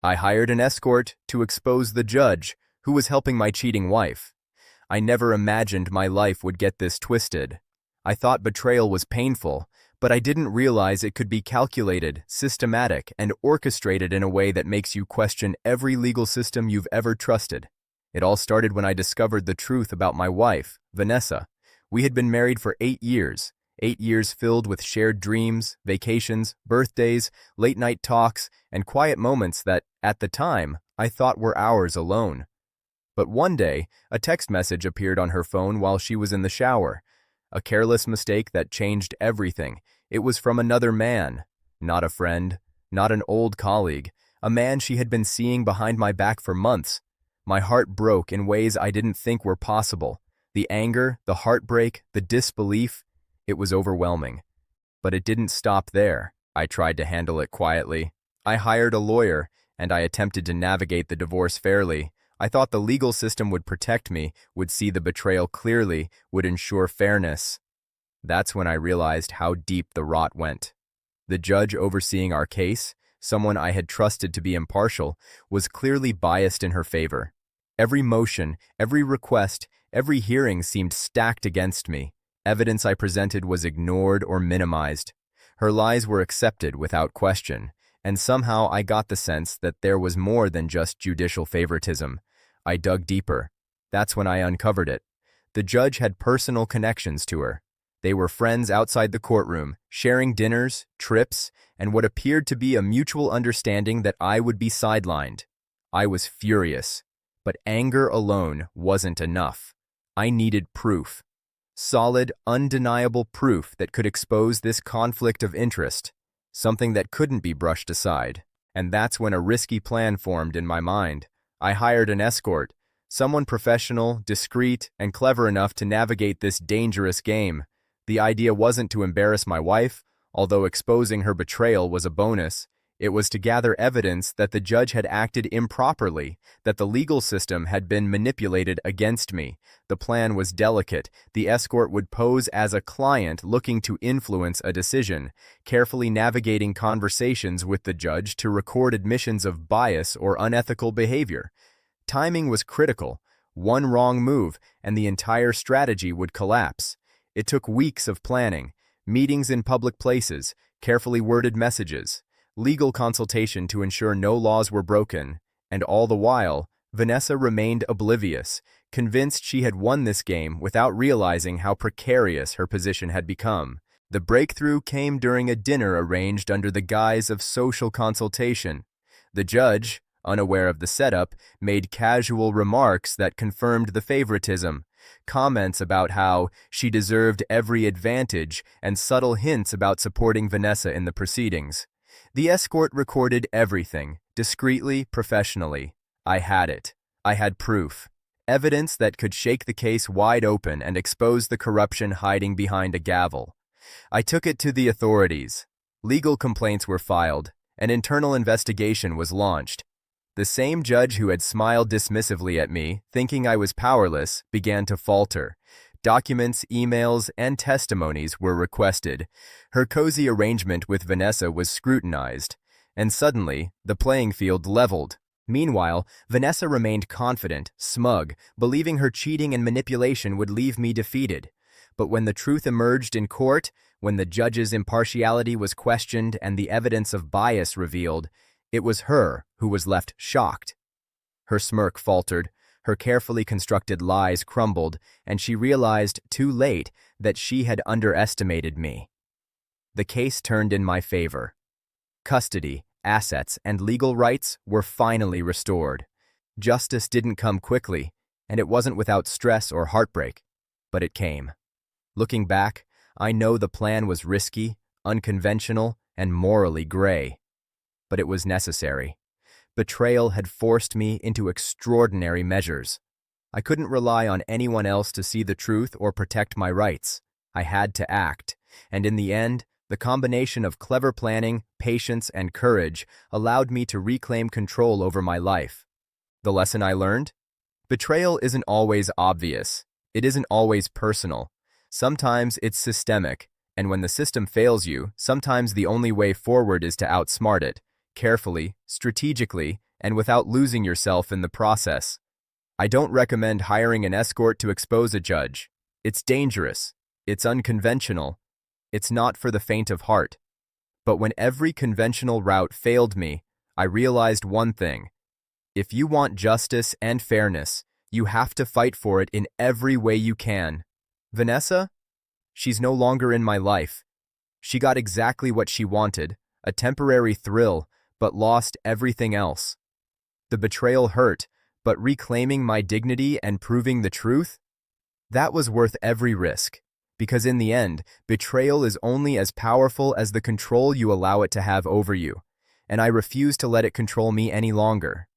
I hired an escort to expose the judge who was helping my cheating wife. I never imagined my life would get this twisted. I thought betrayal was painful, but I didn't realize it could be calculated, systematic, and orchestrated in a way that makes you question every legal system you've ever trusted. It all started when I discovered the truth about my wife, Vanessa. We had been married for 8 years filled with shared dreams, vacations, birthdays, late-night talks, and quiet moments that, at the time, I thought were ours alone. But one day, a text message appeared on her phone while she was in the shower. A careless mistake that changed everything. It was from another man. Not a friend, not an old colleague, a man she had been seeing behind my back for months. My heart broke in ways I didn't think were possible. The anger, the heartbreak, the disbelief, it was overwhelming. But it didn't stop there. I tried to handle it quietly. I hired a lawyer, and I attempted to navigate the divorce fairly. I thought the legal system would protect me, would see the betrayal clearly, would ensure fairness. That's when I realized how deep the rot went. The judge overseeing our case, someone I had trusted to be impartial, was clearly biased in her favor. Every motion, every request, every hearing seemed stacked against me. Evidence I presented was ignored or minimized. Her lies were accepted without question, and somehow I got the sense that there was more than just judicial favoritism. I dug deeper. That's when I uncovered it. The judge had personal connections to her. They were friends outside the courtroom, sharing dinners, trips, and what appeared to be a mutual understanding that I would be sidelined. I was furious, but anger alone wasn't enough. I needed proof. Solid, undeniable proof that could expose this conflict of interest, something that couldn't be brushed aside. And that's when a risky plan formed in my mind. I hired an escort, someone professional, discreet, and clever enough to navigate this dangerous game. The idea wasn't to embarrass my wife, although exposing her betrayal was a bonus. It was to gather evidence that the judge had acted improperly, that the legal system had been manipulated against me. The plan was delicate. The escort would pose as a client looking to influence a decision, carefully navigating conversations with the judge to record admissions of bias or unethical behavior. Timing was critical. One wrong move, and the entire strategy would collapse. It took weeks of planning, meetings in public places, carefully worded messages, legal consultation to ensure no laws were broken, and all the while, Vanessa remained oblivious, convinced she had won this game without realizing how precarious her position had become. The breakthrough came during a dinner arranged under the guise of social consultation. The judge, unaware of the setup, made casual remarks that confirmed the favoritism, comments about how she deserved every advantage, and subtle hints about supporting Vanessa in the proceedings. The escort recorded everything, discreetly, professionally. I had it. I had proof. Evidence that could shake the case wide open and expose the corruption hiding behind a gavel. I took it to the authorities. Legal complaints were filed. An internal investigation was launched. The same judge who had smiled dismissively at me, thinking I was powerless, began to falter. Documents, emails, and testimonies were requested. Her cozy arrangement with Vanessa was scrutinized. And suddenly, the playing field leveled. Meanwhile, Vanessa remained confident, smug, believing her cheating and manipulation would leave me defeated. But when the truth emerged in court, when the judge's impartiality was questioned and the evidence of bias revealed, it was her who was left shocked. Her smirk faltered, her carefully constructed lies crumbled, and she realized too late that she had underestimated me. The case turned in my favor. Custody, assets, and legal rights were finally restored. Justice didn't come quickly, and it wasn't without stress or heartbreak, but it came. Looking back, I know the plan was risky, unconventional, and morally gray. But it was necessary. Betrayal had forced me into extraordinary measures. I couldn't rely on anyone else to see the truth or protect my rights. I had to act, and in the end, the combination of clever planning, patience, and courage allowed me to reclaim control over my life. The lesson I learned? Betrayal isn't always obvious. It isn't always personal. Sometimes it's systemic, and when the system fails you, sometimes the only way forward is to outsmart it, carefully, strategically, and without losing yourself in the process. I don't recommend hiring an escort to expose a judge. It's dangerous. It's unconventional. It's not for the faint of heart. But when every conventional route failed me, I realized one thing. If you want justice and fairness, you have to fight for it in every way you can. Vanessa? She's no longer in my life. She got exactly what she wanted, a temporary thrill, but lost everything else. The betrayal hurt, but reclaiming my dignity and proving the truth? That was worth every risk. Because in the end, betrayal is only as powerful as the control you allow it to have over you, and I refuse to let it control me any longer.